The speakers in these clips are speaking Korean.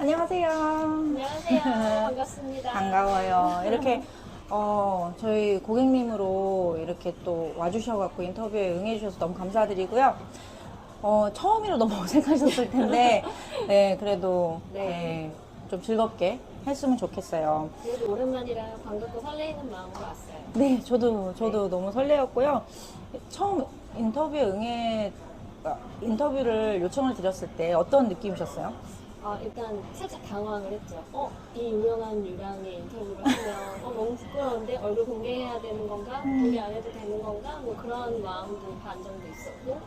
안녕하세요. 안녕하세요. 반갑습니다. 반가워요. 이렇게 저희 고객님으로 이렇게 또 와주셔갖고 인터뷰에 응해주셔서 너무 감사드리고요. 처음이라 너무 어색하셨을 텐데, 네, 그래도 네. 좀 즐겁게 했으면 좋겠어요. 그래도 오랜만이라 반갑고 설레이는 마음으로 왔어요. 네, 저도 너무 설레었고요. 처음 인터뷰를 요청을 드렸을 때 어떤 느낌이셨어요? 일단 살짝 당황을 했죠. 이 유명한 유랑의 인터뷰를 하면 너무 부끄러운데 얼굴 공개해야 되는 건가? 공개 안 해도 되는 건가? 뭐 그런 마음도 반 정도 있었고,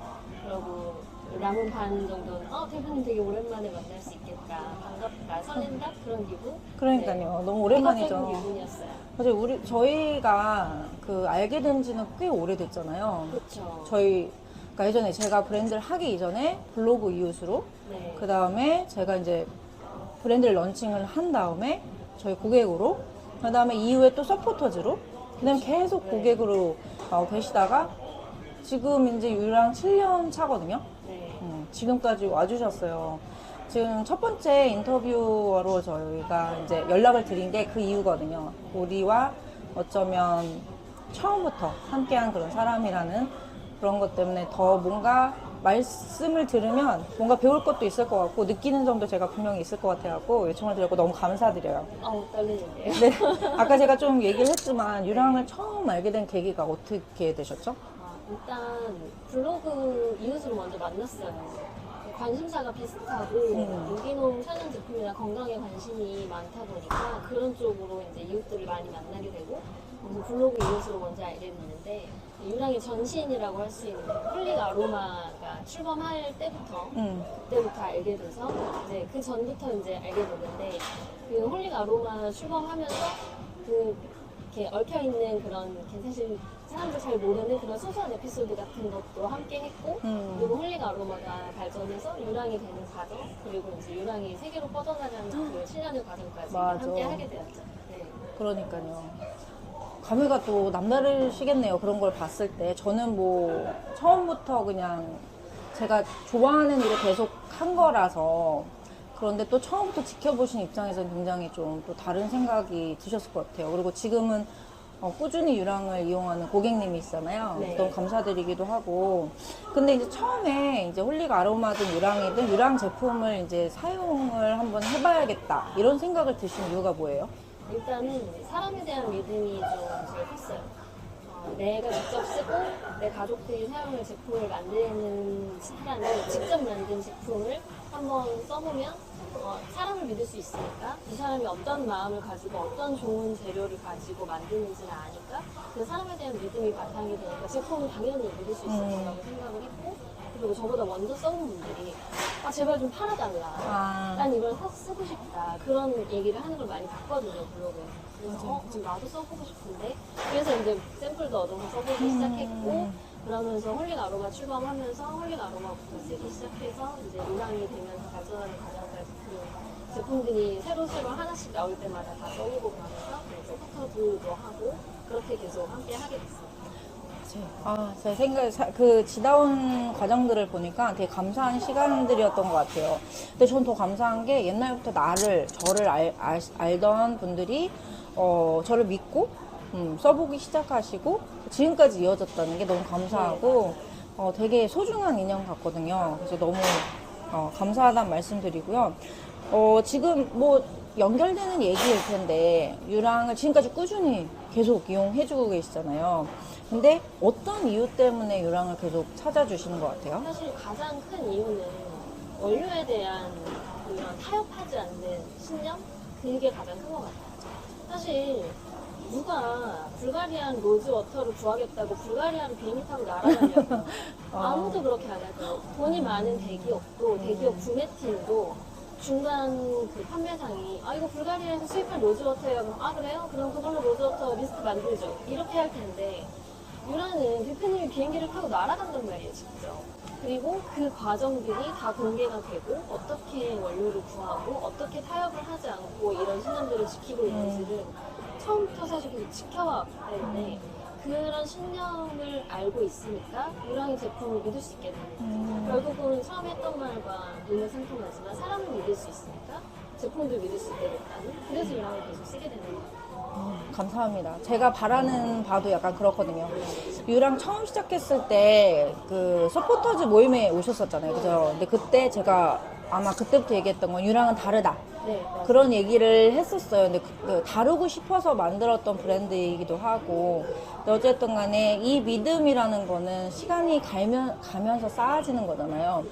그리고 남은 반 정도는 대표님 되게 오랜만에 만날 수 있겠다, 반갑다, 설렌다 그런 기분. 그러니까요. 너무 오랜만이죠. 긍정적인 기분이었어요. 사실 저희가 알게 된 지는 꽤 오래됐잖아요. 그렇죠. 그러니까 예전에 제가 브랜드를 하기 이전에 블로그 이웃으로, 네. 그 다음에 제가 이제 브랜드를 런칭을 한 다음에 저희 고객으로, 그 다음에 이후에 또 서포터즈로, 그 다음에 계속 네. 고객으로 계시다가 지금 이제 유랑 7년 차거든요. 네. 지금까지 와주셨어요. 지금 첫 번째 인터뷰어로 저희가 이제 연락을 드린 게 그 이유거든요. 우리와 어쩌면 처음부터 함께한 그런 사람이라는 그런 것 때문에 더 뭔가 말씀을 들으면 뭔가 배울 것도 있을 것 같고 느끼는 점도 제가 분명히 있을 것 같아갖고 요청을 드렸고 너무 감사드려요. 떨리는데요. 네. 아까 제가 좀 얘기를 했지만 유랑을 처음 알게 된 계기가 어떻게 되셨죠? 일단 블로그 이웃으로 먼저 만났어요. 관심사가 비슷하고 유기농 천연 제품이나 건강에 관심이 많다 보니까 그런 쪽으로 이제 이웃들을 많이 만나게 되고, 그래서 블로그 이웃으로 먼저 알게 됐는데, 유랑의 전신이라고 할 수 있는 홀릭 아로마가 출범할 때부터 그때부터 알게 돼서 이제 그 전부터 이제 알게 됐는데, 그 홀릭 아로마 출범하면서 이렇게 얽혀 있는 그런 사실 사람들 잘 모르는 그런 소소한 에피소드 같은 것도 함께 했고, 그리고 홀릭 아로마가 발전해서 유랑이 되는 과정, 그리고 이제 유랑이 세계로 뻗어나가는 그 7년의 과정까지 맞아. 함께 하게 되었죠. 네. 그러니까요. 감회가 또 남다르시겠네요. 그런 걸 봤을 때. 저는 뭐 처음부터 그냥 제가 좋아하는 일을 계속 한 거라서, 그런데 또 처음부터 지켜보신 입장에서는 굉장히 좀 또 다른 생각이 드셨을 것 같아요. 그리고 지금은 꾸준히 유랑을 이용하는 고객님이 있잖아요. 네. 너무 감사드리기도 하고. 근데 이제 처음에 이제 홀릭 아로마든 유랑이든 유랑 제품을 이제 사용을 한번 해봐야겠다 이런 생각을 드신 이유가 뭐예요? 일단은 사람에 대한 믿음이 좀 제일 컸어요. 내가 직접 쓰고 내 가족들이 사용할 제품을 만드는 시간을 직접 만든 제품을 한번 써보면 사람을 믿을 수 있으니까, 이 사람이 어떤 마음을 가지고 어떤 좋은 재료를 가지고 만드는지를 아니까 그 사람에 대한 믿음이 바탕이 되니까 제품을 당연히 믿을 수 있을 거라고 생각을 했고, 그리고 저보다 먼저 써본 분들이 제발 좀 팔아달라, 난 이걸 쓰고 싶다, 그런 얘기를 하는 걸 많이 봤거든요, 블로그에서. 그래서 지금 나도 써보고 싶은데, 그래서 이제 샘플도 얻어서 써보기 시작했고, 그러면서 홀릭 아로마 출범하면서 홀릭 아로마부터 쓰기 시작해서 이제 유랑이 되면서 발전하는 과정까지 그 제품들이 새로 하나씩 나올 때마다 다 써보고 그러면서 서포터즈도 하고 그렇게 계속 함께 하게 됐어요. 제 생각, 지나온 과정들을 보니까 되게 감사한 시간들이었던 것 같아요. 근데 전 더 감사한 게 옛날부터 저를 알던 분들이, 저를 믿고, 써보기 시작하시고, 지금까지 이어졌다는 게 너무 감사하고, 되게 소중한 인연 같거든요. 그래서 너무, 감사하다는 말씀 드리고요. 지금 뭐, 연결되는 얘기일 텐데, 유랑을 지금까지 꾸준히 계속 이용해주고 계시잖아요. 근데 어떤 이유 때문에 유랑을 계속 찾아주시는 것 같아요? 사실 가장 큰 이유는 원료에 대한 그런 타협하지 않는 신념? 그게 가장 큰 것 같아요. 사실 누가 불가리안 로즈워터를 구하겠다고 불가리안을 비행기 타고 날아가냐고. 아무도 그렇게 안 하죠. 돈이 많은 대기업도, 대기업 구매팀도 중간 그 판매상이 이거 불가리아에서 수입한 로즈워터예요. 그럼 그래요? 그럼 그걸로 로즈워터 리스트 만들죠. 이렇게 할 텐데, 유랑은 대표님이 비행기를 타고 날아간단 말이에요, 직접. 그리고 그 과정들이 다 공개가 되고, 어떻게 원료를 구하고, 어떻게 타협을 하지 않고 이런 신념들을 지키고 있는지를 처음부터 사실 계속 지켜왔기 때문에, 그런 신념을 알고 있으니까 유랑의 제품을 믿을 수 있게 되는 거죠. 결국은 처음에 했던 말과 눈에 상통하지만 사람을 믿을 수 있으니까 제품들 믿으실 때 됐다는 그래서 유랑을 계속 쓰게 되는 거예요. 감사합니다. 제가 바라는 바도 약간 그렇거든요. 유랑 처음 시작했을 때 그 서포터즈 모임에 오셨었잖아요. 그죠? 근데 그때 제가 아마 그때부터 얘기했던 건 유랑은 다르다. 네, 맞아요. 그런 얘기를 했었어요. 근데 다루고 싶어서 만들었던 브랜드이기도 하고. 근데 어쨌든 간에 이 믿음이라는 거는 시간이 가면서 쌓아지는 거잖아요.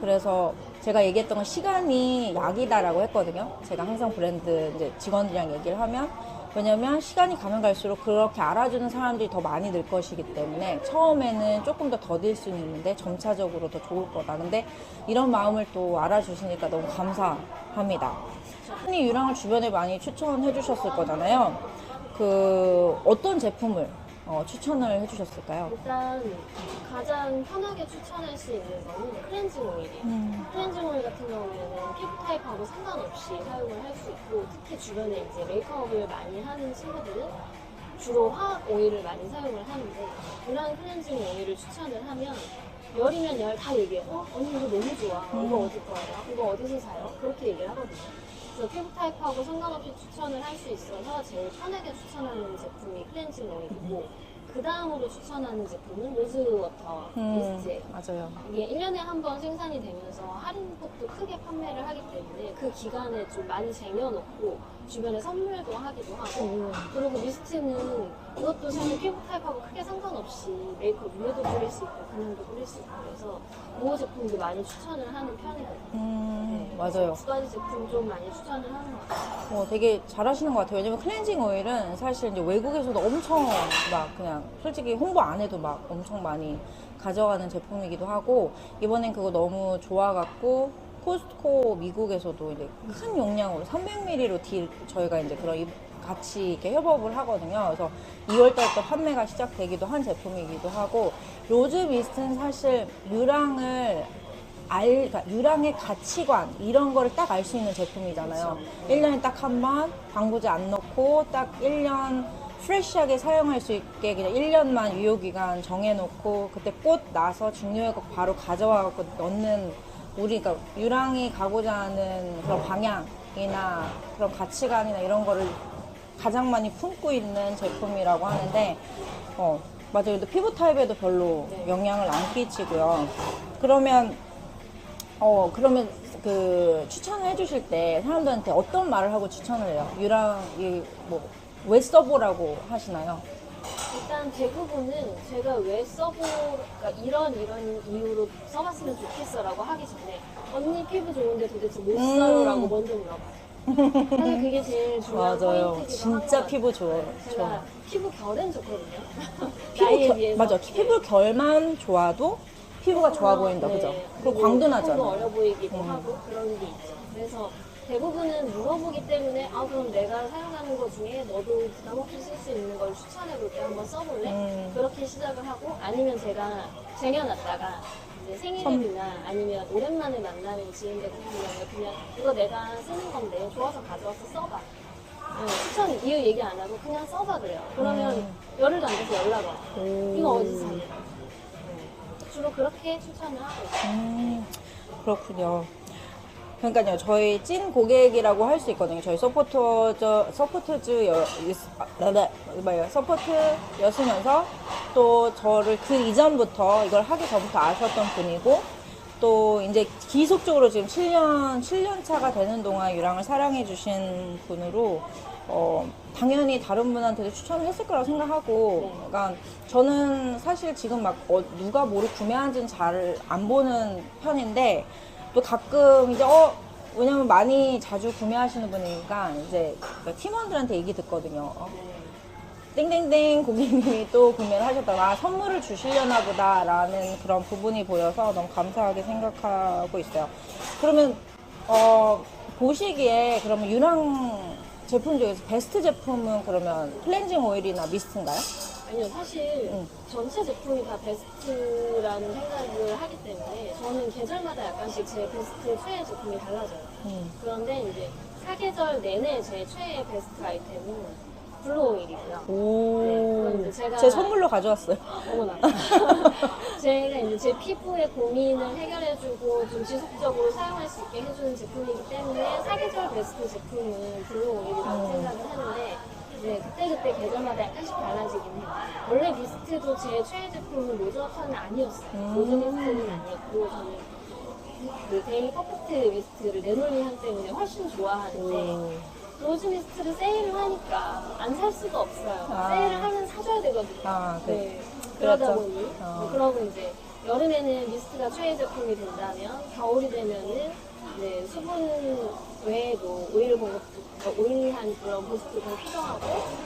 그래서 제가 얘기했던 건 시간이 약이다라고 했거든요. 제가 항상 브랜드 이제 직원들이랑 얘기를 하면. 왜냐면 시간이 가면 갈수록 그렇게 알아주는 사람들이 더 많이 늘 것이기 때문에 처음에는 조금 더 더딜 수는 있는데 점차적으로 더 좋을 거다. 근데 이런 마음을 또 알아주시니까 너무 감사합니다. 흔히 유랑을 주변에 많이 추천해 주셨을 거잖아요. 그 어떤 제품을 추천을 해 주셨을까요? 일단 가장 편하게 추천할 수 있는 거는 클렌징 오일이에요. 클렌징 오일 같은 경우에는 피부 타입하고 상관없이 사용을 할 수 있고 특히 주변에 이제 메이크업을 많이 하는 친구들은 주로 화학 오일을 많이 사용을 하는데 유랑 클렌징 오일을 추천을 하면 열이면 열 다 얘기해요. 언니 이거 너무 좋아. 이거 어디 거예요? 이거 어디서 사요? 그렇게 얘기를 하거든요. 그래서 피부 타입하고 상관없이 추천을 할 수 있어서 제일 편하게 추천하는 제품이 클렌징 오일이고 그 다음으로 추천하는 제품은 로즈워터 미스트예요. 맞아요. 이게 1년에 한 번 생산이 되면서 할인폭도 크게 판매를 하기 때문에 그 기간에 좀 많이 쟁여놓고 주변에 선물도 하기도 하고 그리고 미스트는 이것도 사실 피부 타입하고 크게 상관없이 메이크업 위에도 뿌릴 수 있고 그냥도 뿌릴 수 있고 그래서 그 제품도 많이 추천을 하는 편이거든요. 맞아요. 두 가지 제품 좀 많이 추천을 하는 것 같아요. 되게 잘하시는 것 같아요. 왜냐면 클렌징 오일은 사실 이제 외국에서도 엄청 막 그냥 솔직히 홍보 안 해도 막 엄청 많이 가져가는 제품이기도 하고 이번엔 그거 너무 좋아갖고 코스트코 미국에서도 이제 큰 용량으로 300ml로 저희가 이제 그런 같이 이렇게 협업을 하거든요. 그래서 2월달부터 판매가 시작되기도 한 제품이기도 하고 로즈 미스트는 사실 그러니까 유랑의 가치관 이런 거를 딱 알 수 있는 제품이잖아요. 1년에 딱 한 번 방부제 안 넣고 딱 1년 프레시하게 사용할 수 있게 그냥 1년만 유효기간 정해놓고 그때 꽃 나서 중요하고 바로 가져와갖고 넣는 그러니까 유랑이 가고자 하는 그런 방향이나 그런 가치관이나 이런 거를 가장 많이 품고 있는 제품이라고 하는데 맞아요. 근데 피부 타입에도 별로 영향을 안 끼치고요. 그러면 그 추천을 해주실 때 사람들한테 어떤 말을 하고 추천을 해요? 유랑이 왜 써보라고 하시나요? 일단 대부분은 제가 왜 그러니까 이런 이유로 써봤으면 좋겠어라고 하기 전에 언니 피부 좋은데 도대체 뭐 써요라고 먼저 물어봐요. 사실 그게 제일 중요한 맞아요. 포인트기도 진짜 하고 피부 좋아요. 제가 피부 결은 좋거든요. 나이에 비해서. 맞아. 피부 결만 좋아도 피부가 좋아 보인다. 네. 그죠? 그리고 광도 피부도 나잖아. 어려 보이기도 하고 그런 게 있죠. 그래서 대부분은 물어보기 때문에 그럼 내가 사용하는 것 중에 너도 부담 없이 쓸 수 있는 걸 추천해 볼게 한번 써볼래? 그렇게 시작을 하고 아니면 제가 쟁여놨다가 이제 생일이나 아니면 오랜만에 만나는 지인들 같은 경우에 그냥 이거 내가 쓰는 건데 좋아서 가져와서 써봐. 추천 이유 얘기 안 하고 그냥 써봐 그래요. 그러면 열흘도 안 돼서 연락 와. 이거 어디서 샀냐? 주로 그렇게 추천을 하고 있어요. 그렇군요. 그러니까요, 저희 찐 고객이라고 할 수 있거든요. 저희 서포트였으면서 또 저를 그 이전부터 이걸 하기 전부터 아셨던 분이고 또 이제 지속적으로 지금 7년 차가 되는 동안 유랑을 사랑해 주신 분으로 당연히 다른 분한테도 추천을 했을 거라고 생각하고 그러니까 저는 사실 지금 막 누가 뭐를 구매하는지는 잘 안 보는 편인데 또 가끔 이제 왜냐면 많이 자주 구매하시는 분이니까 이제 팀원들한테 얘기 듣거든요. 땡땡땡 고객님이 또 구매를 하셨다가 선물을 주시려나 보다라는 그런 부분이 보여서 너무 감사하게 생각하고 있어요. 그러면 보시기에 그러면 유랑 제품 중에서 베스트 제품은 그러면 클렌징 오일이나 미스트인가요? 아니요, 사실 전체 제품이 다 베스트라는 생각을 하기 때문에 저는 계절마다 약간씩 제 베스트 최애 제품이 달라져요. 그런데 이제 사계절 내내 제 최애 베스트 아이템은 블루 오일이고요. 오, 네, 제가 제 선물로 가져왔어요. 어머나. 제가 이제 제 피부의 고민을 해결해주고 좀 지속적으로 사용할 수 있게 해주는 제품이기 때문에 사계절 베스트 제품은 블루 오일이라고 생각을 하는데 네, 그때그때 계절마다 약간씩 달라지긴 해요. 원래 미스트도 제 최애 제품은 로즈워터는 아니었어요. 로즈 미스트는 아니었고 저는 그 데일리 퍼펙트 미스트를 레놀리 향 때문에 훨씬 좋아하는데 로즈 미스트를 세일을 하니까 안 살 수가 없어요. 아. 세일을 하면 사줘야 되거든요. 아, 네. 그러다 그렇죠. 보니 어. 그러고 이제 여름에는 미스트가 최애 제품이 된다면 겨울이 되면은 네, 수분 외에도 오일한 그런 보습도 필요하고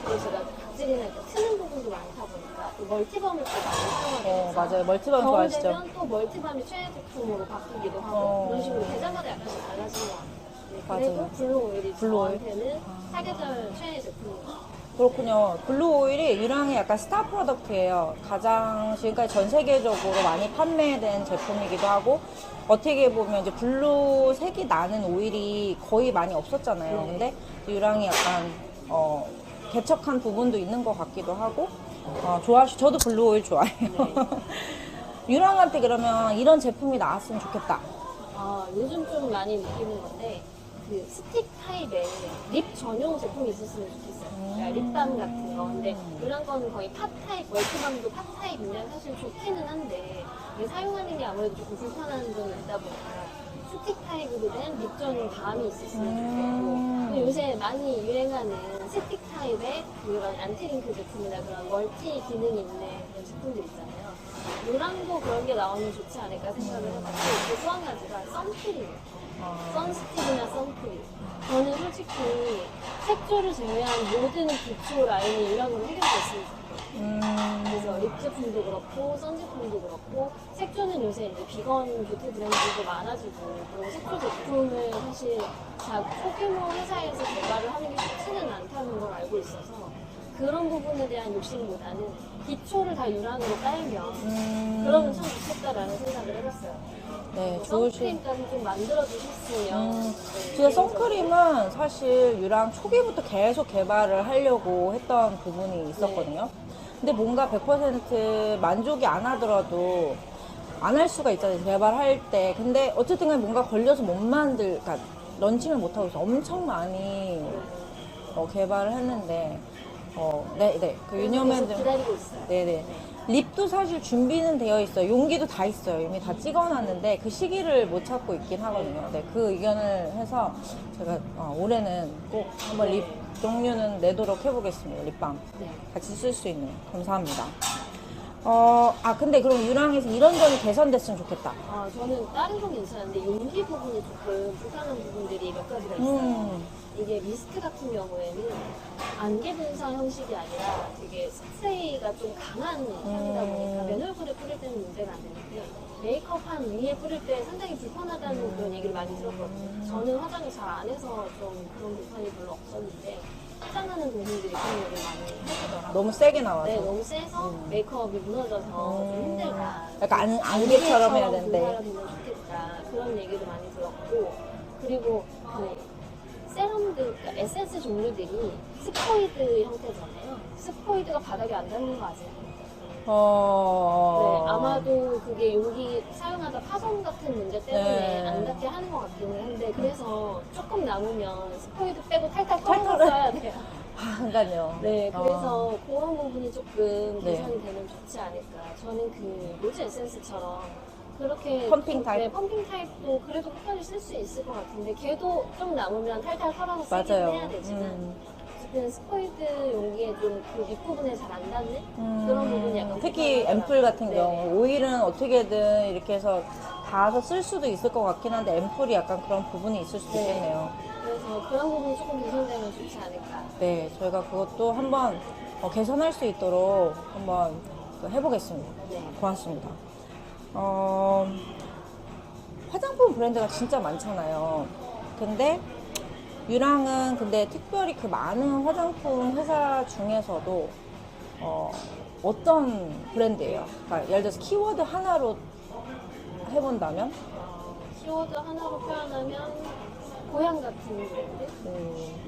그리고 제가 각질이나 이렇게 트는 부분도 많다 보니까 또 멀티밤을 또 많이 사용하게 맞아요. 멀티밤 겨울 좋아하시죠? 되면 또 멀티밤이 최애 제품으로 바뀌기도 하고 그런 식으로 계절마다 약간씩 달라지는 것 같아요. 네, 그래도 맞아요. 블루 오일이 블루 오일? 저한테는 사계절 최애 제품입니다. 그렇군요. 블루 오일이 유랑의 약간 스타 프로덕트예요. 가장 지금까지 전 세계적으로 많이 판매된 제품이기도 하고 어떻게 보면 이제 블루 색이 나는 오일이 거의 많이 없었잖아요. 근데 유랑이 약간 개척한 부분도 있는 것 같기도 하고 저도 블루 오일 좋아해요. 유랑한테 그러면 이런 제품이 나왔으면 좋겠다. 요즘 좀 많이 느끼는 건데 그 스틱 타입의 립 전용 제품이 있었으면 좋겠어요. 그러니까 립밤 같은 거. 근데 이런 거는 거의 팟 타입, 멀티밤도 팟 타입이면 사실 좋기는 한데 이게 사용하는 게 아무래도 조금 불편한 점이 있다 보니까 스틱 타입으로 된 립 전용 밤이 있었으면 좋겠고 근데 요새 많이 유행하는 스틱 타입의 그런 안티링크 제품이나 그런 멀티 기능이 있는 그런 제품들 있잖아요. 요랑도 그런 게 나오면 좋지 않을까 생각을 해봤고 또 한 가지가 선크림이에요. 선스틱이나 선크림. 저는 솔직히 색조를 제외한 모든 기초 라인이 유랑으로 해결됐으면 좋겠어요. 그래서 립 제품도 그렇고 선 제품도 그렇고 색조는 요새 이제 비건 뷰티 브랜드도 많아지고 그리고 색조 제품을 사실 다 소규모 회사에서 개발을 하는 게 쉽지는 않다는 걸 알고 있어서 그런 부분에 대한 욕심보다는 기초를 다 유랑으로 깔면 그러면 참 좋겠다라는 생각을 해봤어요. 네, 선크림까지 좀 만들어 주셨으면. 진짜 선크림은 사실 유랑 초기부터 계속 개발을 하려고 했던 부분이 있었거든요. 근데 뭔가 100% 만족이 안 하더라도 안 할 수가 있잖아요. 개발할 때. 근데 어쨌든 간에 뭔가 걸려서 못 그러니까 런칭을 못하고 있어. 엄청 많이 개발을 했는데, 네. 그 계속 유념해도. 기다리고 있어요. 네네. 립도 사실 준비는 되어 있어요. 용기도 다 있어요. 이미 다 찍어놨는데 그 시기를 못 찾고 있긴 하거든요. 네, 그 의견을 해서 제가 올해는 꼭 한번 립 종류는 내도록 해보겠습니다. 립밤. 네. 같이 쓸 수 있는. 감사합니다. 근데 그럼 유랑에서 이런 점이 개선됐으면 좋겠다. 저는 다른 건 괜찮은데 용기 부분이 조금 불편한 부분들이 몇 가지가 있어요. 이게 미스트 같은 경우에는 안개 분사 형식이 아니라 되게 스프레이가 좀 강한 향이다 보니까 맨 얼굴에 뿌릴 때는 문제가 안 되는데 메이크업한 위에 뿌릴 때 상당히 불편하다는 그런 얘기를 많이 들었거든요. 저는 화장을 잘 안 해서 좀 그런 불편이 별로 없었는데 화장하는 동생들이 그런 얘기를 많이 해주더라고요. 너무 세게 나와서. 네, 너무 세서 메이크업이 무너져서 좀 힘들다. 약간 안개처럼 해야 분사가 되는데. 되면 좋겠다. 그런 얘기도 많이 들었고 그리고 그 세럼들, 그러니까 에센스 종류들이 스포이드 형태잖아요. 스포이드가 바닥에 안 닿는 거 아세요? 네, 아마도 그게 용기 사용하다 파손 같은 문제 때문에 안 닿게 하는 것 같기는 한데 그래서 조금 남으면 스포이드 빼고 탈탈 털어서 써야 돼요. 그러니까요. 네, 그래서 그런 부분이 조금 네. 개선이 되면 좋지 않을까. 저는 그 로즈 에센스처럼 그렇게 펌핑 타입? 네, 펌핑 타입도 그래도 끝까지 쓸 수 있을 것 같은데 걔도 좀 남으면 탈탈 털어서 쓰긴 맞아요. 해야 되지만 어쨌든 스포이드 용기에 좀 그 윗부분에 잘 안 닿는 그런 부분이 약간 특히 불편하더라고요. 앰플 같은 네. 경우 오일은 어떻게든 이렇게 해서 닿아서 쓸 수도 있을 것 같긴 한데 앰플이 약간 그런 부분이 있을 수도 네. 있겠네요. 그래서 그런 부분이 조금 개선되면 좋지 않을까. 네, 저희가 그것도 한번 개선할 수 있도록 한번 해보겠습니다. 네. 고맙습니다. 화장품 브랜드가 진짜 많잖아요. 근데 유랑은 근데 특별히 그 많은 화장품 회사 중에서도 어떤 브랜드예요? 그러니까 예를 들어서 키워드 하나로 해본다면? 키워드 하나로 표현하면 고향 같은 브랜드?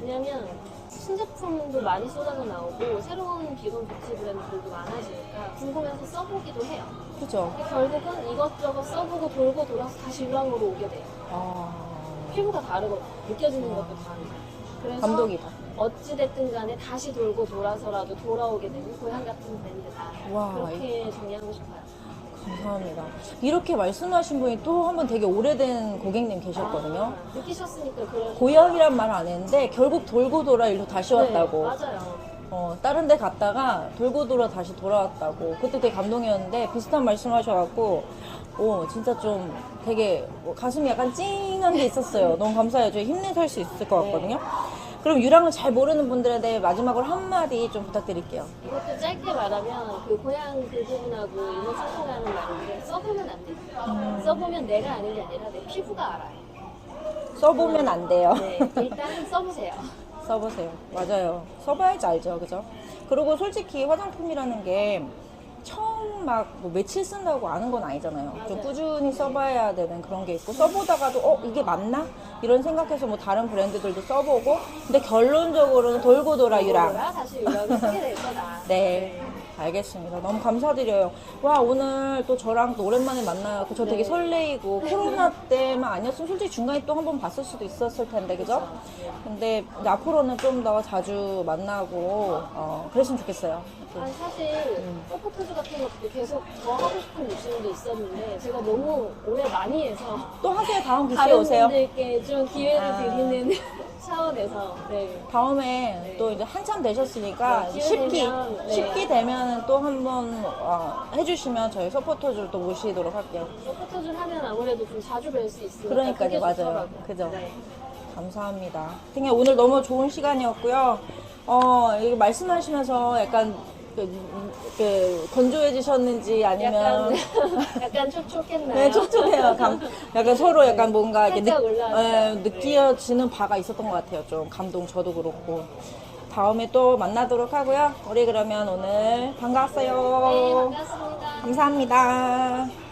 왜냐면 신제품도 많이 쏟아져 나오고 새로운 비건 뷰티 브랜드들도 많아지니까 궁금해서 써보기도 해요. 그죠? 결국은 이것저것 써보고 돌고 돌아서 다시 유랑으로 오게 돼요. 아, 피부가 다르고 느껴지는 것도 다르고. 그래서 감독이다. 어찌됐든 간에 다시 돌고 돌아서라도 돌아오게 되는 고향 같은 브랜드다. 와, 그렇게 정리하고 싶어요. 감사합니다. 이렇게 말씀하신 분이 또 한 번 되게 오래된 고객님 계셨거든요. 느끼셨으니까 그런 고향이란 말 안 했는데 결국 돌고 돌아 일로 다시 왔다고. 네, 맞아요. 다른 데 갔다가 돌고 돌아 다시 돌아왔다고. 그때 되게 감동이었는데 비슷한 말씀 하셔갖고 진짜 좀 되게 가슴이 약간 찡한 게 있었어요. 너무 감사해요. 저희 힘내서 할 수 있을 것 같거든요. 그럼 유랑을 잘 모르는 분들에 대해 마지막으로 한마디 좀 부탁드릴게요. 이것도 짧게 말하면 그 고향 그 부분하고 일본 상통하는 말인데 써보면 안 돼요. 써보면 내가 아는 게 아니라 내 피부가 알아요. 써보면 안 돼요. 네, 일단 써보세요. 써보세요. 맞아요. 써봐야지 알죠. 그죠? 그리고 솔직히 화장품이라는 게 처음 막 뭐 며칠 쓴다고 아는 건 아니잖아요. 좀 맞아요. 꾸준히 써봐야 되는 그런 게 있고, 써보다가도 이게 맞나? 이런 생각해서 뭐 다른 브랜드들도 써보고, 근데 결론적으로는 돌고 돌아 유랑. 다시 유랑을 쓰게 될 거다. 네. 알겠습니다. 너무 감사드려요. 와, 오늘 또 저랑 또 오랜만에 만나고 저 되게 네. 설레이고 코로나 때만 아니었으면 솔직히 중간에 또 한 번 봤을 수도 있었을 텐데, 그죠? 근데 이제 앞으로는 좀 더 자주 만나고 그랬으면 좋겠어요. 아니 사실 서포터즈 같은 것도 계속 더 하고 싶은 욕심도 있었는데 제가 너무 오래 많이 해서 또 하세요. 다음 기회에 다른 오세요. 분들께 좀 기회를 아. 드리는 차원에서 네. 다음에 또 이제 한참 되셨으니까 네, 기회 되면, 네. 10기 되면은 또 한번 해주시면 저희 서포터즈를 또 모시도록 할게요. 서포터즈 하면 아무래도 좀 자주 뵐 수 있으니까 그러니까요. 그게 맞아요. 좋더라고요. 그죠? 네. 감사합니다. 하여튼 오늘 너무 좋은 시간이었고요. 이거 말씀하시면서 약간 건조해지셨는지 아니면 약간 촉촉했나요? 네, 촉촉해요. 약간 서로 약간 뭔가 이렇게 살짝 올라왔어요. 느껴지는 바가 있었던 것 같아요. 좀 감동 저도 그렇고. 다음에 또 만나도록 하고요. 우리 그러면 오늘 반가웠어요. 네, 반갑습니다. 감사합니다.